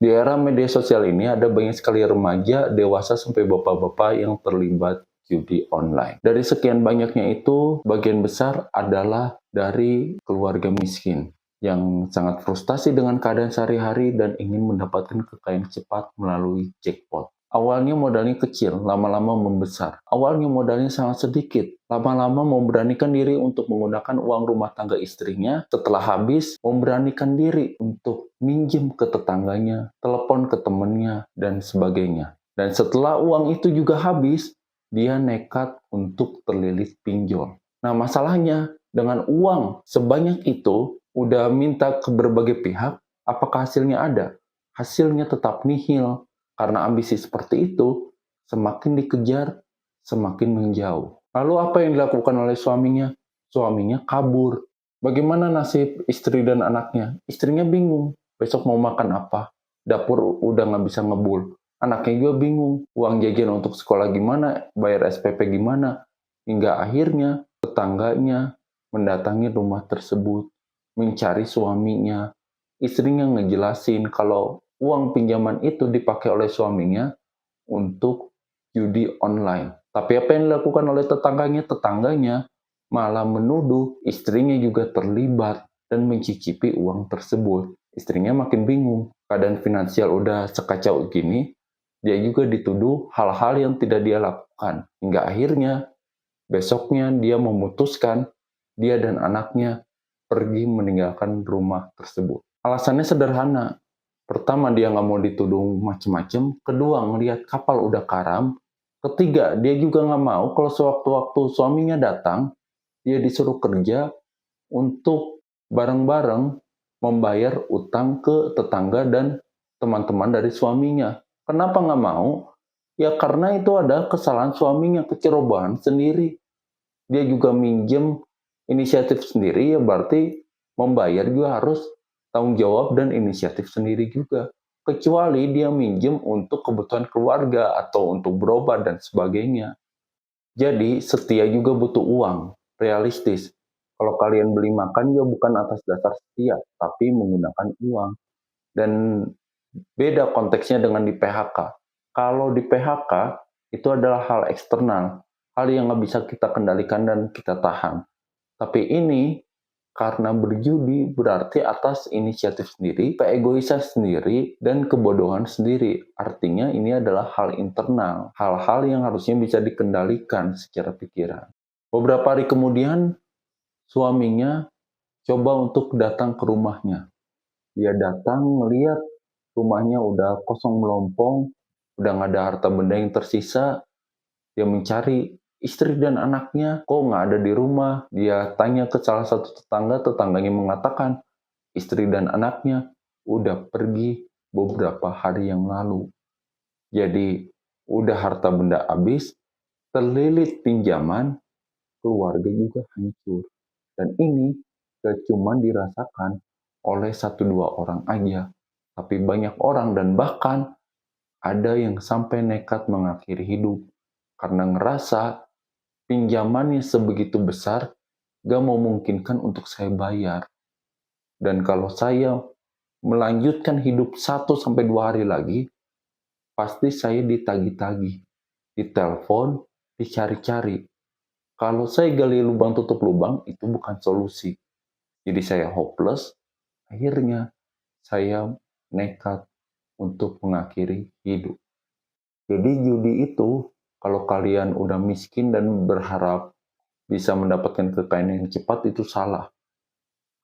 Di era media sosial ini ada banyak sekali remaja, dewasa sampai bapak-bapak yang terlibat judi online. Dari sekian banyaknya itu, bagian besar adalah dari keluarga miskin yang sangat frustasi dengan keadaan sehari-hari dan ingin mendapatkan kekayaan cepat melalui jackpot. Awalnya modalnya kecil, lama-lama membesar. Awalnya modalnya sangat sedikit, lama-lama memberanikan diri untuk menggunakan uang rumah tangga istrinya. Setelah habis, memberanikan diri untuk minjem ke tetangganya, telepon ke temannya, dan sebagainya. Dan setelah uang itu juga habis, dia nekat untuk terlilit pinjol. Nah, masalahnya dengan uang sebanyak itu, udah minta ke berbagai pihak, apakah hasilnya ada? Hasilnya tetap nihil. Karena ambisi seperti itu, semakin dikejar, semakin menjauh. Lalu apa yang dilakukan oleh suaminya? Suaminya kabur. Bagaimana nasib istri dan anaknya? Istrinya bingung. Besok mau makan apa? Dapur udah nggak bisa ngebul. Anaknya juga bingung. Uang jajan untuk sekolah gimana? Bayar SPP gimana? Hingga akhirnya tetangganya mendatangi rumah tersebut, mencari suaminya. Istrinya ngejelasin kalau uang pinjaman itu dipakai oleh suaminya untuk judi online. Tapi apa yang dilakukan oleh tetangganya? Tetangganya malah menuduh istrinya juga terlibat dan mencicipi uang tersebut. Istrinya makin bingung. Keadaan finansial udah sekacau gini, dia juga dituduh hal-hal yang tidak dia lakukan. Hingga akhirnya besoknya dia memutuskan dia dan anaknya pergi meninggalkan rumah tersebut. Alasannya sederhana. Pertama, dia nggak mau dituduh macem-macem. Kedua, ngelihat kapal udah karam. Ketiga, dia juga nggak mau kalau sewaktu-waktu suaminya datang, dia disuruh kerja untuk bareng-bareng membayar utang ke tetangga dan teman-teman dari suaminya. Kenapa nggak mau? Ya karena itu ada kesalahan suaminya, kecerobohan sendiri. Dia juga minjem inisiatif sendiri, ya berarti membayar juga harus tanggung jawab dan inisiatif sendiri juga. Kecuali dia minjem untuk kebutuhan keluarga atau untuk berobat dan sebagainya. Jadi setia juga butuh uang, realistis. Kalau kalian beli makan ya bukan atas dasar setia, tapi menggunakan uang. Dan beda konteksnya dengan di PHK. Kalau di PHK itu adalah hal eksternal, hal yang nggak bisa kita kendalikan dan kita tahan. Tapi ini karena berjudi berarti atas inisiatif sendiri, keegoisan sendiri, dan kebodohan sendiri. Artinya ini adalah hal internal, hal-hal yang harusnya bisa dikendalikan secara pikiran. Beberapa hari kemudian, suaminya coba untuk datang ke rumahnya. Dia datang melihat rumahnya udah kosong melompong, udah nggak ada harta benda yang tersisa. Dia mencari istri dan anaknya, kok nggak ada di rumah. Dia tanya ke salah satu tetangga, tetangganya mengatakan istri dan anaknya udah pergi beberapa hari yang lalu. Jadi udah harta benda habis, terlilit pinjaman, keluarga juga hancur. Dan ini gak cuma dirasakan oleh 1-2 orang aja, tapi banyak orang dan bahkan ada yang sampai nekat mengakhiri hidup karena ngerasa pinjamannya sebegitu besar, gak memungkinkan untuk saya bayar. Dan kalau saya melanjutkan hidup 1-2 hari lagi, pasti saya ditagih-tagih, ditelepon, dicari-cari. Kalau saya gali lubang tutup lubang, itu bukan solusi. Jadi saya hopeless, akhirnya saya nekat untuk mengakhiri hidup. Jadi judi itu, kalau kalian udah miskin dan berharap bisa mendapatkan kekayaan yang cepat, itu salah.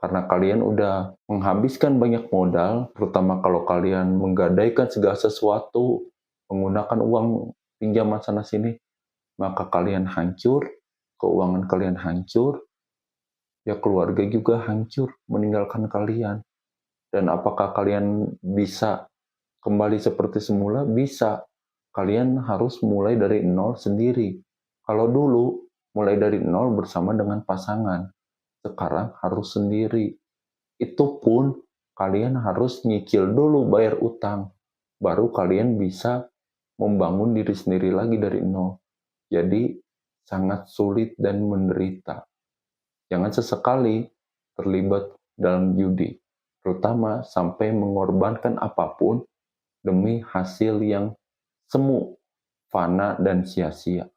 Karena kalian udah menghabiskan banyak modal, terutama kalau kalian menggadaikan segala sesuatu, menggunakan uang pinjaman sana-sini, maka kalian hancur, keuangan kalian hancur, ya keluarga juga hancur meninggalkan kalian. Dan apakah kalian bisa kembali seperti semula? Bisa. Kalian harus mulai dari nol sendiri. Kalau dulu mulai dari nol bersama dengan pasangan, sekarang harus sendiri. Itu pun kalian harus nyicil dulu bayar utang. Baru kalian bisa membangun diri sendiri lagi dari nol. Jadi sangat sulit dan menderita. Jangan sesekali terlibat dalam judi, terutama sampai mengorbankan apapun demi hasil yang semu, fana, dan sia-sia.